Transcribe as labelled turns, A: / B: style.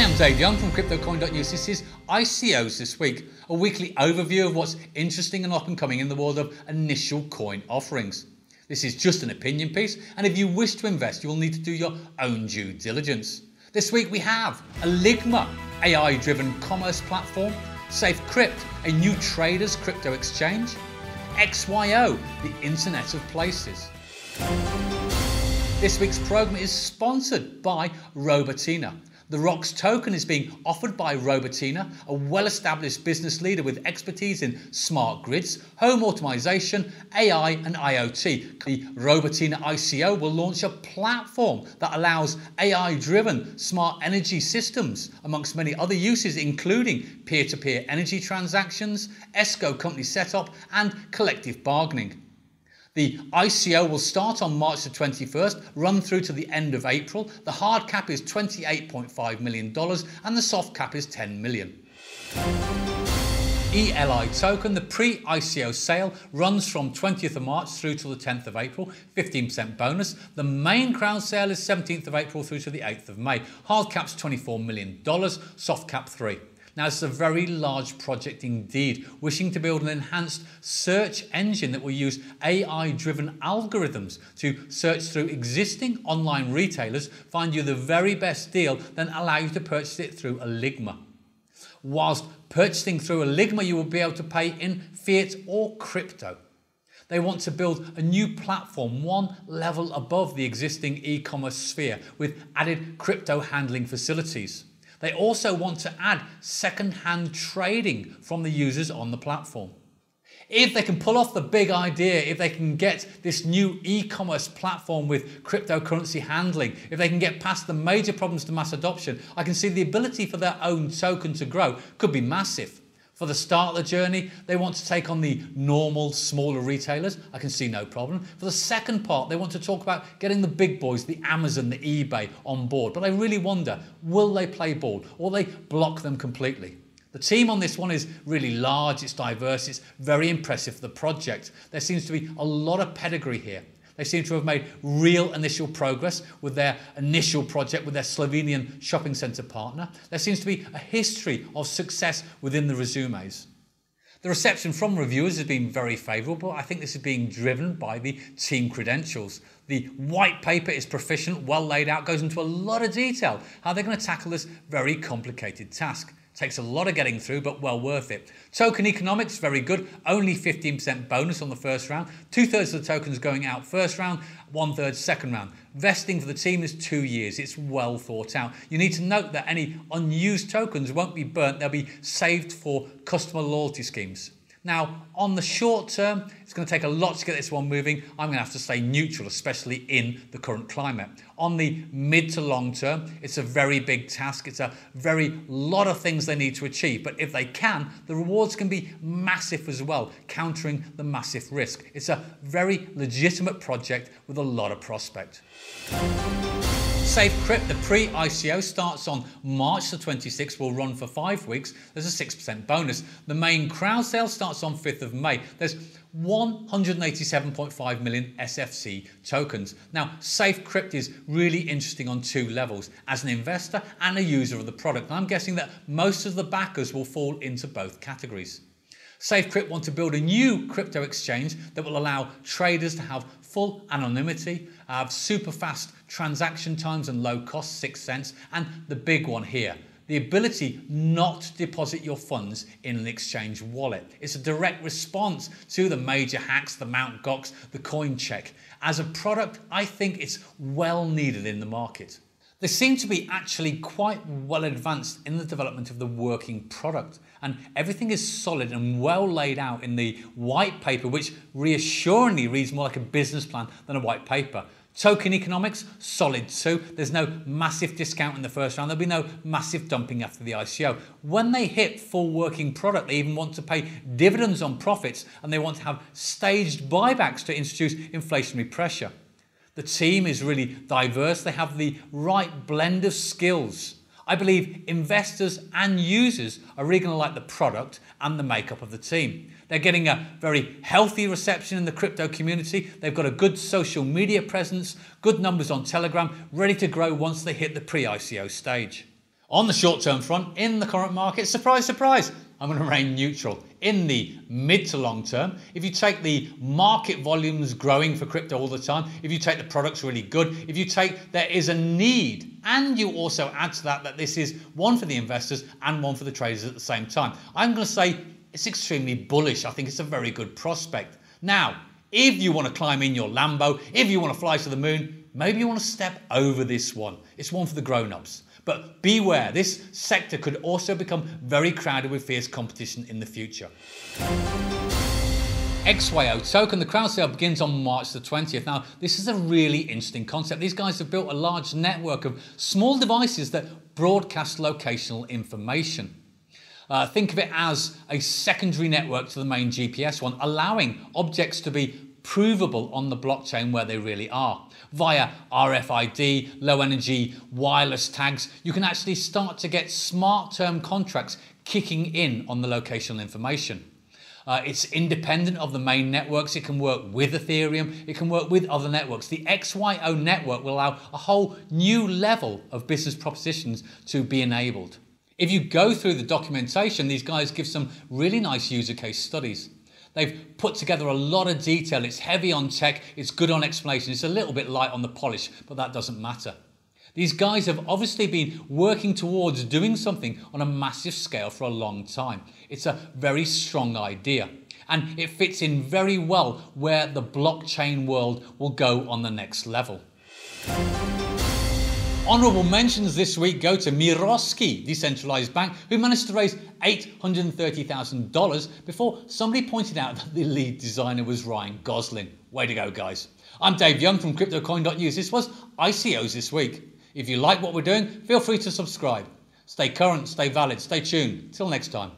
A: I'm Dave Young from CryptoCoin.News. This is ICOs this week, a weekly overview of what's interesting and up and coming in the world of initial coin offerings. This is just an opinion piece, and if you wish to invest, you will need to do your own due diligence. This week we have Eligma, AI-driven commerce platform, Safecrypt, a new traders crypto exchange, XYO, the Internet of Places. This week's program is sponsored by Robotina. The ROX token is being offered by Robotina, a well-established business leader with expertise in smart grids, home automation, AI and IoT. The Robotina ICO will launch a platform that allows AI-driven smart energy systems, amongst many other uses, including peer-to-peer energy transactions, ESCO company setup and collective bargaining. The ICO will start on March the 21st, run through to the end of April. The hard cap is $28.5 million and the soft cap is $10 million. Eli token, the pre-ICO sale runs from 20th of March through to the 10th of April, 15% bonus. The main crowd sale is 17th of April through to the 8th of May. Hard cap's $24 million, soft cap 3. Now, it's a very large project indeed, wishing to build an enhanced search engine that will use AI-driven algorithms to search through existing online retailers, find you the very best deal, then allow you to purchase it through Eligma. Whilst purchasing through Eligma, you will be able to pay in fiat or crypto. They want to build a new platform one level above the existing e-commerce sphere with added crypto handling facilities. They also want to add second-hand trading from the users on the platform. If they can pull off the big idea, if they can get this new e-commerce platform with cryptocurrency handling, if they can get past the major problems to mass adoption, I can see the ability for their own token to grow could be massive. For the start of the journey, they want to take on the normal, smaller retailers. I can see no problem. For the second part, they want to talk about getting the big boys, the Amazon, the eBay on board. But I really wonder, will they play ball or will they block them completely? The team on this one is really large, it's diverse, it's very impressive for the project. There seems to be a lot of pedigree here. They seem to have made real initial progress with their initial project with their Slovenian shopping centre partner. There seems to be a history of success within the resumes. The reception from reviewers has been very favourable. I think this is being driven by the team credentials. The white paper is proficient, well laid out, goes into a lot of detail how they're going to tackle this very complicated task. Takes a lot of getting through, but well worth it. Token economics, very good. Only 15% bonus on the first round. 2/3 of the tokens going out first round, 1/3 second round. Vesting for the team is 2 years. It's well thought out. You need to note that any unused tokens won't be burnt. They'll be saved for customer loyalty schemes. Now, on the short term, it's going to take a lot to get this one moving. I'm going to have to stay neutral, especially in the current climate. On the mid to long term, it's a very big task. It's a very lot of things they need to achieve. But if they can, the rewards can be massive as well, countering the massive risk. It's a very legitimate project with a lot of prospect. Safecrypt, the pre-ICO, starts on March the 26th, will run for 5 weeks. There's a 6% bonus. The main crowd sale starts on 5th of May. There's 187.5 million SFC tokens. Now, Safecrypt is really interesting on 2 levels, as an investor and a user of the product. And I'm guessing that most of the backers will fall into both categories. Safecrypt want to build a new crypto exchange that will allow traders to have full anonymity, have super fast transaction times and low cost, 6 cents, and the big one here, the ability not to deposit your funds in an exchange wallet. It's a direct response to the major hacks, the Mt. Gox, the coin check. As a product, I think it's well needed in the market. They seem to be actually quite well advanced in the development of the working product, and everything is solid and well laid out in the white paper, which reassuringly reads more like a business plan than a white paper. Token economics, solid too. There's no massive discount in the first round. There'll be no massive dumping after the ICO. When they hit full working product, they even want to pay dividends on profits, and they want to have staged buybacks to introduce inflationary pressure. The team is really diverse. They have the right blend of skills. I believe investors and users are really going to like the product and the makeup of the team. They're getting a very healthy reception in the crypto community. They've got a good social media presence, good numbers on Telegram, ready to grow once they hit the pre-ICO stage. On the short-term front, in the current market, surprise, surprise, I'm going to remain neutral. In the mid to long term, if you take the market volumes growing for crypto all the time, if you take the products really good, if you take there is a need, and you also add to that this is one for the investors and one for the traders at the same time, I'm going to say it's extremely bullish. I think it's a very good prospect. Now, if you want to climb in your Lambo, if you want to fly to the moon, maybe you want to step over this one. It's one for the grown-ups. But beware, this sector could also become very crowded with fierce competition in the future. XYO token, the crowd sale begins on March the 20th. Now, this is a really interesting concept. These guys have built a large network of small devices that broadcast locational information. Think of it as a secondary network to the main GPS one, allowing objects to be provable on the blockchain where they really are. Via RFID, low energy, wireless tags, you can actually start to get smart term contracts kicking in on the locational information. It's independent of the main networks. It can work with Ethereum. It can work with other networks. The XYO network will allow a whole new level of business propositions to be enabled. If you go through the documentation, these guys give some really nice user case studies. They've put together a lot of detail. It's heavy on tech. It's good on explanation. It's a little bit light on the polish, but that doesn't matter. These guys have obviously been working towards doing something on a massive scale for a long time. It's a very strong idea, and it fits in very well where the blockchain world will go on the next level. Honourable mentions this week go to Miroski Decentralized Bank, who managed to raise $830,000 before somebody pointed out that the lead designer was Ryan Gosling. Way to go, guys. I'm Dave Young from CryptoCoin.News. This was ICOs this week. If you like what we're doing, feel free to subscribe. Stay current, stay valid, stay tuned. Till next time.